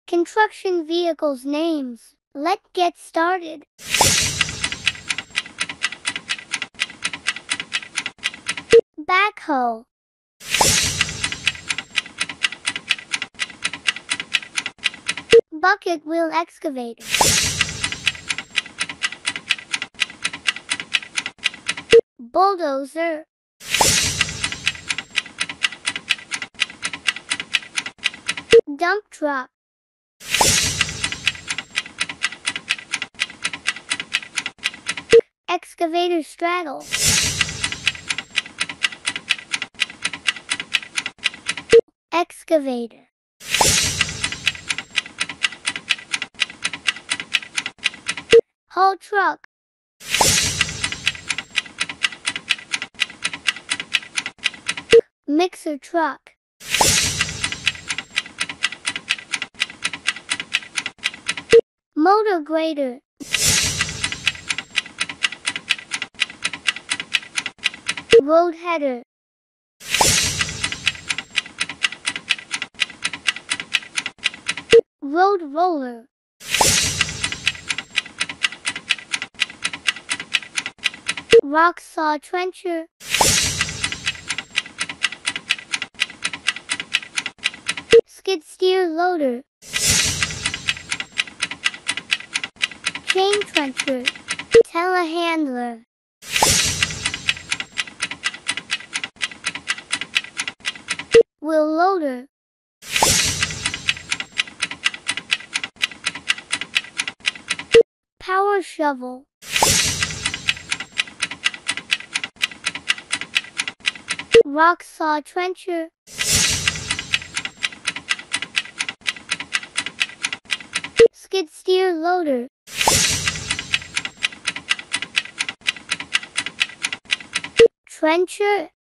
Construction vehicles names. Let's get started. Backhoe. Bucket wheel excavator. Bulldozer. Dump truck. Excavator straddle. Excavator. Haul truck. Mixer truck. Motor grader. Road header. Road roller. Rock saw trencher. Skid steer loader. Chain trencher. Telehandler. Wheel loader. Power shovel. Rock saw trencher. Skid steer loader. Trencher.